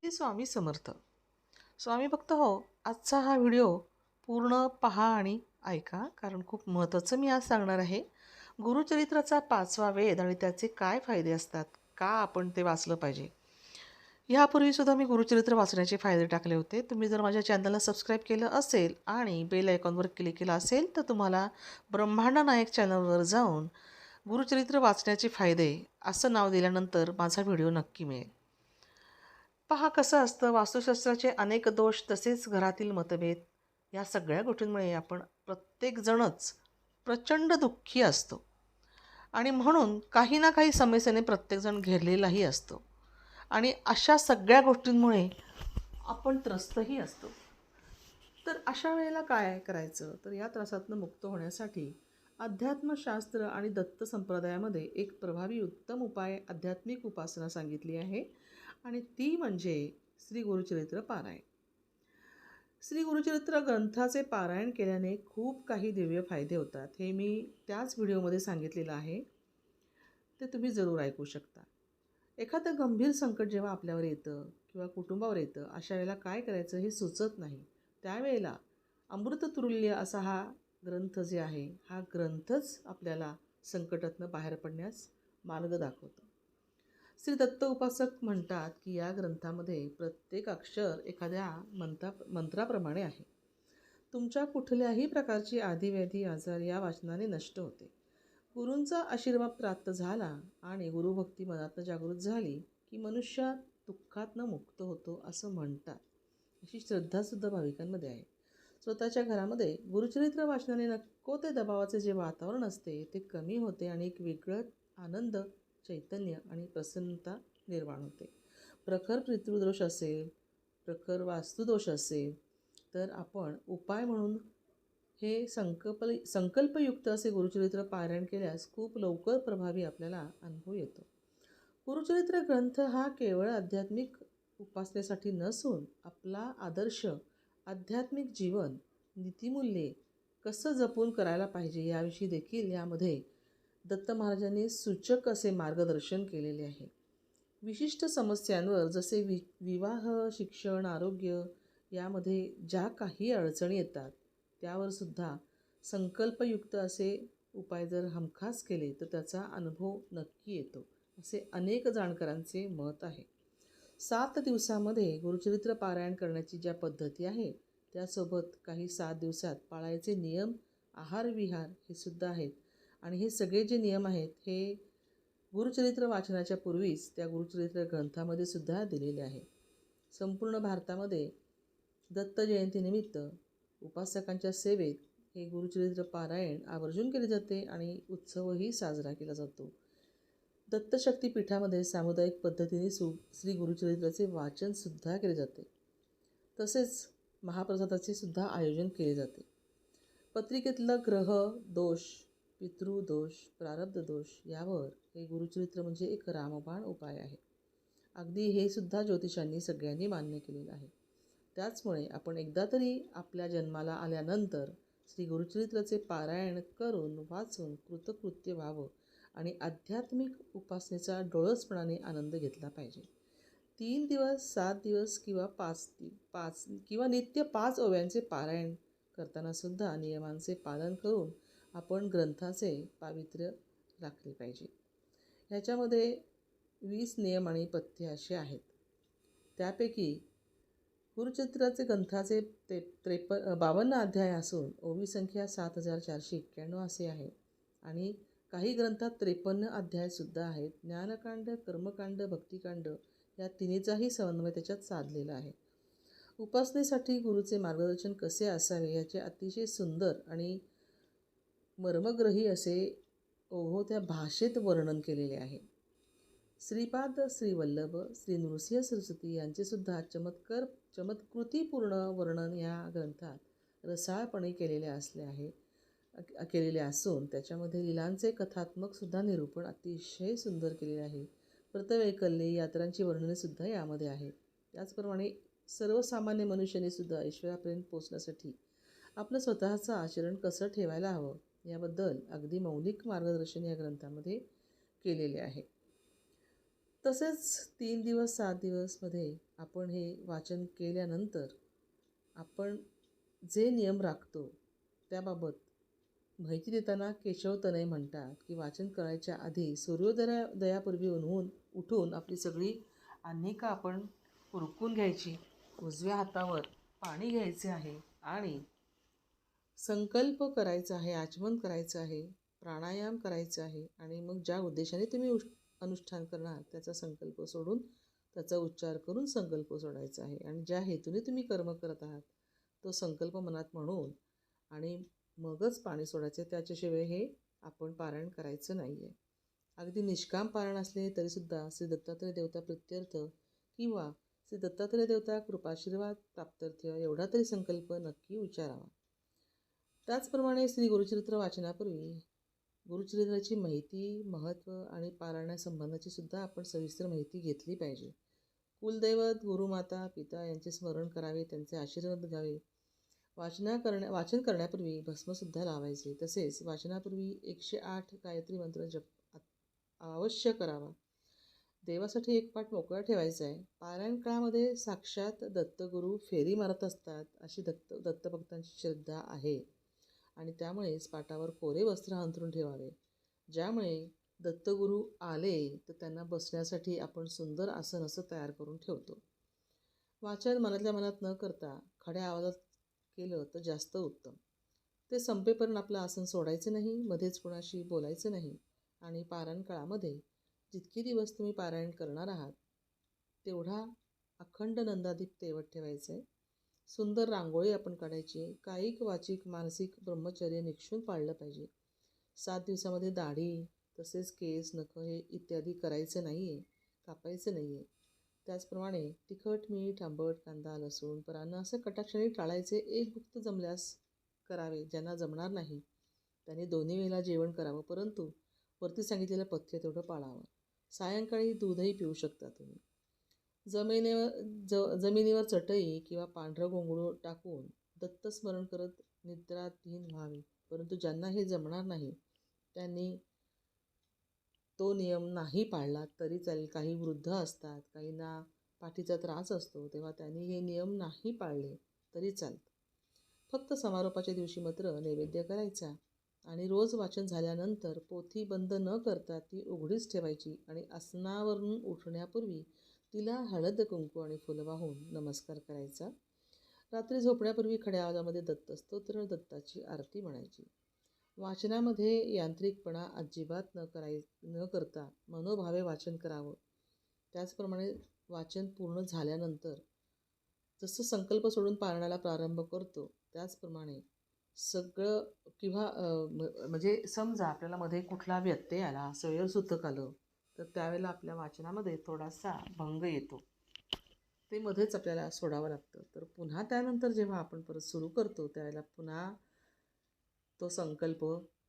श्री स्वामी समर्थ. स्वामी भक्त हो, आजचा हा व्हिडिओ पूर्ण पहा आणि ऐका, कारण खूप महत्त्वाचं मी आज सांगणार आहे. गुरुचरित्राचा 5वा वेद आणि त्याचे काय फायदे असतात, का आपण ते वाचलं पाहिजे. ह्यापूर्वीसुद्धा मी गुरुचरित्र वाचण्याचे फायदे टाकले होते. तुम्ही जर माझ्या चॅनलला सबस्क्राईब केलं असेल आणि बेल आयकॉनवर क्लिक केलं असेल तर तुम्हाला ब्रह्मांड नायक चॅनलवर जाऊन गुरुचरित्र वाचण्याचे फायदे असं नाव दिल्यानंतर माझा व्हिडिओ नक्की मिळेल. पहा कसं असतं, वास्तुशास्त्राचे अनेक दोष तसेच घरातील मतभेद या सगळ्या गोष्टींमुळे आपण प्रत्येकजणच प्रचंड दुःखी असतो आणि म्हणून काही ना काही समस्येने प्रत्येकजण घेरलेलाही असतो आणि अशा सगळ्या गोष्टींमुळे आपण त्रस्तही असतो. तर अशा वेळेला काय करायचं, तर या त्रासातनं मुक्त होण्यासाठी अध्यात्मशास्त्र आणि दत्त संप्रदायामध्ये एक प्रभावी उत्तम उपाय आध्यात्मिक उपासना सांगितली आहे आणि ती म्हणजे श्री गुरुचरित्र पारायण. श्री गुरुचरित्र ग्रंथाचे पारायण केल्याने खूप काही दिव्य फायदे होतात. हे मी त्याच व्हिडिओमध्ये सांगितलेलं आहे, ते तुम्ही जरूर ऐकू शकता. एखादं गंभीर संकट जेव्हा आपल्यावर येतं किंवा कुटुंबावर येतं, अशा वेळेला काय करायचं हे सुचत नाही, त्यावेळेला अमृततुल्य असा हा ग्रंथ जे आहे, हा ग्रंथच आपल्याला संकटातनं बाहेर पडण्यास मार्ग दाखवतो. श्री दत्त उपासक म्हणतात की या ग्रंथामध्ये प्रत्येक अक्षर एखाद्या मंत्राप्रमाणे आहे. तुमच्या कुठल्याही प्रकारची आधिव्याधी आजार या वाचनाने नष्ट होते. गुरूंचा आशीर्वाद प्राप्त झाला आणि गुरुभक्ती मनातनं जागृत झाली की मनुष्य दुःखातनं मुक्त होतो असं म्हणतात. अशी श्रद्धासुद्धा भाविकांमध्ये आहे. स्वतःच्या घरामध्ये गुरुचरित्र वाचनाने नको ते दबावाचे जे वातावरण असते ते कमी होते आणि एक वेगळं आनंद, चैतन्य आणि प्रसन्नता निर्माण होते. प्रखर पितृदोष असेल, प्रखर वास्तुदोष असेल तर आपण उपाय म्हणून हे संकल्पयुक्त असे गुरुचरित्र पारायण केल्यास खूप लवकर प्रभावी आपल्याला अनुभव येतो. गुरुचरित्र ग्रंथ हा केवळ आध्यात्मिक उपासनेसाठी नसून आपला आदर्श आध्यात्मिक जीवन, नीतिमूल्ये कसं जपून करायला पाहिजे याविषयी देखील यामध्ये दत्त महाराजांनी सूचक असे मार्गदर्शन केलेले आहे. विशिष्ट समस्यांवर जसे विवाह, शिक्षण, आरोग्य यामध्ये ज्या काही अडचणी येतात त्यावर सुद्धा संकल्पयुक्त असे उपाय जर हमखास केले तर त्याचा अनुभव नक्की येतो, असे अनेक जाणकारांचे मत आहे. 7 दिवसामध्ये गुरुचरित्र पारायण करण्याची ज्या पद्धती आहे त्यासोबत काही 7 दिवसात पाळायचे नियम, आहार विहार हे सुद्धा आहेत आणि हे सगळे जे नियम आहेत हे गुरुचरित्र वाचनाच्या पूर्वीच त्या गुरुचरित्र ग्रंथामध्ये सुद्धा दिलेले आहे. संपूर्ण भारतामध्ये दत्त जयंतीनिमित्त उपासकांच्या सेवेत हे गुरुचरित्र पारायण आवर्जून केले जाते आणि उत्सवही साजरा केला जातो. दत्तशक्तीपीठामध्ये सामुदायिक पद्धतीने श्री गुरुचरित्राचे वाचनसुद्धा केले जाते. तसेच महाप्रसादाचे सुद्धा आयोजन केले जाते. पत्रिकेतलं ग्रह दोष, पितृदोष, प्रारब्ध दोष यावर हे गुरुचरित्र म्हणजे एक रामबाण उपाय आहे. अगदी हे सुद्धा ज्योतिषांनी सगळ्यांनी मान्य केलेलं आहे. त्याचमुळे आपण एकदा तरी आपल्या जन्माला आल्यानंतर श्री गुरुचरित्राचे पारायण करून वाचून कृतकृत्य व्हावं आणि आध्यात्मिक उपासनेचा डोळसपणाने आनंद घेतला पाहिजे. 3 दिवस, 7 दिवस किंवा 5 किंवा नित्य 5 ओव्यांचे पारायण करताना सुद्धा नियमांचे पालन करून आपण ग्रंथाचे पावित्र्य राखले पाहिजे. ह्याच्यामध्ये 20 नियम आणि पथ्य असे आहेत. त्यापैकी गुरुचरित्राचे ग्रंथाचे 52 अध्याय असून ओवी संख्या 7491 असे आहे आणि काही ग्रंथात 53 अध्यायसुद्धा आहेत. ज्ञानकांड, कर्मकांड, भक्तिकांड या तिन्हीचाही समन्वय त्याच्यात साधलेला आहे. उपासनेसाठी गुरुचे मार्गदर्शन कसे असावे याचे अतिशय सुंदर आणि मर्मग्रही असे ओघवत्या भाषेत वर्णन केलेले आहे. श्रीपाद, श्रीवल्लभ, श्री नृसिंह सरस्वती यांचेसुद्धा चमत्कृतीपूर्ण वर्णन या ग्रंथात रसाळपणे केलेले असून त्याच्यामध्ये लीलांचे कथात्मकसुद्धा निरूपण अतिशय सुंदर केलेले आहे. व्रतवैकल्ये, यात्रांची वर्णनेसुद्धा यामध्ये आहेत. त्याचप्रमाणे सर्वसामान्य मनुष्यानेसुद्धा ऐश्वर्यापर्यंत पोचण्यासाठी आपलं स्वतःचं आचरण कसं ठेवायला हवं याबद्दल अगदी मौलिक मार्गदर्शन या ग्रंथामध्ये केलेले आहे. तसेच 3 दिवस 7 दिवसमध्ये आपण हे वाचन केल्यानंतर आपण जे नियम राखतो त्याबाबत माहिती देताना केशव तनय म्हणतात की वाचन करायच्या आधी सूर्योदयापूर्वी उठून आपली सगळी अन्निका आपण उरकून घ्यायची, उजव्या हातावर पाणी घ्यायचे आहे आणि संकल्प करायचा आहे, आचमन करायचं आहे, प्राणायाम करायचा आहे आणि मग ज्या उद्देशाने तुम्ही अनुष्ठान करणार त्याचा संकल्प सोडून त्याचा उच्चार करून संकल्प सोडायचा आहे आणि ज्या हेतूने तुम्ही कर्म करत आहात तो संकल्प मनात म्हणून आणि मगच पाणी सोडायचं. त्याच्याशिवाय हे आपण पारायण करायचं नाही आहे. अगदी निष्काम पारायण असले तरीसुद्धा श्री दत्तात्रय देवता प्रित्यर्थ किंवा श्री दत्तात्रय देवता कृपाशीर्वाद प्राप्त्यर्थ एवढा तरी संकल्प नक्की उच्चारावा. त्याचप्रमाणे श्री गुरुचरित्र वाचनापूर्वी गुरुचरित्राची माहिती, महत्त्व आणि पारायणासंबंधाची सुद्धा आपण सविस्तर माहिती घेतली पाहिजे. कुलदैवत, गुरुमाता, पिता यांचे स्मरण करावे, त्यांचे आशीर्वाद घ्यावे. वाचन करण्यापूर्वी भस्मसुद्धा लावायचे. तसेच वाचनापूर्वी 108 गायत्री मंत्र जप अवश्य करावा. देवासाठी एक पाठ मोकळा ठेवायचा आहे. पारायण काळामध्ये साक्षात दत्तगुरू फेरी मारत असतात अशी दत्तभक्तांची श्रद्धा आहे आणि त्यामुळेच पाटावर कोरे वस्त्र अंथरून ठेवावे. ज्यामुळे दत्तगुरू आले तर त्यांना बसण्यासाठी आपण सुंदर आसन असं तयार करून ठेवतो. वाचन मनातल्या मनात न करता खड्या आवाजात केलं तर जास्त उत्तम. ते संपेपर्यंत आपलं आसन सोडायचं नाही, मध्येच कुणाशी बोलायचं नाही आणि पारायण काळामध्ये जितके दिवस तुम्ही पारायण करणार आहात तेवढा अखंड नंदादीप तेवत ठेवायचं आहे. सुंदर रांगोळी आपण काढायची. कायिक, वाचिक, मानसिक ब्रह्मचर्य निक्षून पाळलं पाहिजे. 7 दिवसामध्ये दाढी तसेच केस, नखं हे इत्यादी करायचं नाही आहे, कापायचं नाही आहे. त्याचप्रमाणे तिखट, मीठ, आंबट, कांदा, लसूण, परान्न असं कटाक्षाने टाळायचे. एक भुक्त जमल्यास करावे. ज्यांना जमणार नाही त्यांनी दोन्ही वेळेला जेवण करावं, परंतु वरती सांगितलेलं पथ्य तेवढं पाळावं. सायंकाळी दूधही पिऊ शकता तुम्ही. जमिनीवर चटई किंवा पांढरं घोंगडं टाकून दत्तस्मरण करत निद्राधीन व्हावे. परंतु ज्यांना हे जमणार नाही त्यांनी तो नियम नाही पाळला तरी चालेल. काही वृद्ध असतात, काहींना पाठीचा त्रास असतो, तेव्हा त्यांनी हे नियम नाही पाळले तरी चालतं. फक्त समारोपाच्या दिवशी मात्र नैवेद्य करायचा आणि रोज वाचन झाल्यानंतर पोथी बंद न करता ती उघडीच ठेवायची आणि आसनावरून उठण्यापूर्वी तिला हळद, कुंकू आणि फुलं वाहून नमस्कार करायचा. रात्री झोपण्यापूर्वी खड्या आवाजामध्ये दत्तस्तोत्र, दत्ताची आरती म्हणायची. वाचनामध्ये यांत्रिकपणा अजिबात न करता मनोभावे वाचन करावं. त्याचप्रमाणे वाचन पूर्ण झाल्यानंतर जसं संकल्प सोडून पारणाला प्रारंभ करतो त्याचप्रमाणे सगळं किंवा म्हणजे समजा आपल्याला मध्ये कुठला व्यत्यय आला, सैरसूतक आलं तर त्यावेळेला आपल्या वाचनामध्ये थोडासा भंग येतो, ते मध्येच आपल्याला सोडावं लागतं. तर पुन्हा त्यानंतर जेव्हा आपण परत सुरू करतो त्यावेळेला पुन्हा तो संकल्प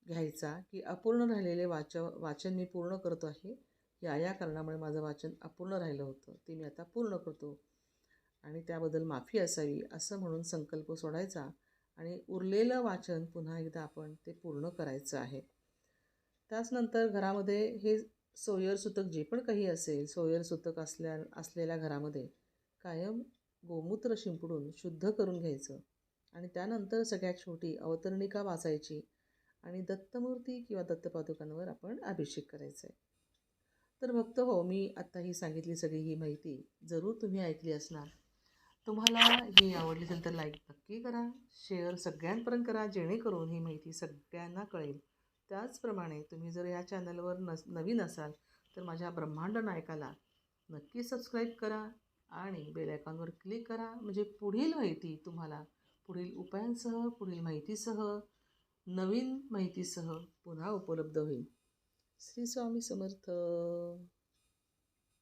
घ्यायचा की अपूर्ण राहिलेले वाचन मी पूर्ण करतो आहे. या कारणामुळे माझं वाचन अपूर्ण राहिलं होतं ते मी आता पूर्ण करतो आणि त्याबद्दल माफी असावी असं म्हणून संकल्प सोडायचा आणि उरलेलं वाचन पुन्हा एकदा आपण ते पूर्ण करायचं आहे. त्याचनंतर घरामध्ये हे सोयरसूतक जे पण काही असेल, सोयरसूतक असलेल्या घरामध्ये कायम गोमूत्र शिंपडून शुद्ध करून घ्यायचं आणि त्यानंतर सगळ्यात छोटी अवतरणिका वाचायची आणि दत्तमूर्ती किंवा दत्तपादुकांवर आपण अभिषेक करायचा आहे. तर भक्त हो, मी आत्ता ही सांगितली सगळी ही माहिती जरूर तुम्ही ऐकली असणार. तुम्हाला ही आवडली असेल तर लाईक नक्की करा, शेअर सगळ्यांपर्यंत करा, जेणेकरून ही माहिती सगळ्यांना कळेल. त्याचप्रमाणे तुम्ही जर या चॅनलवर नवीन असाल तर माझ्या ब्रह्मांड नायकाला नक्की सबस्क्राईब करा आणि बेल आयकॉनवर क्लिक करा, म्हणजे पुढील माहिती तुम्हाला पुढील उपायांसह, पुढील माहितीसह, नवीन माहितीसह पुन्हा उपलब्ध होईल. श्री स्वामी समर्थ.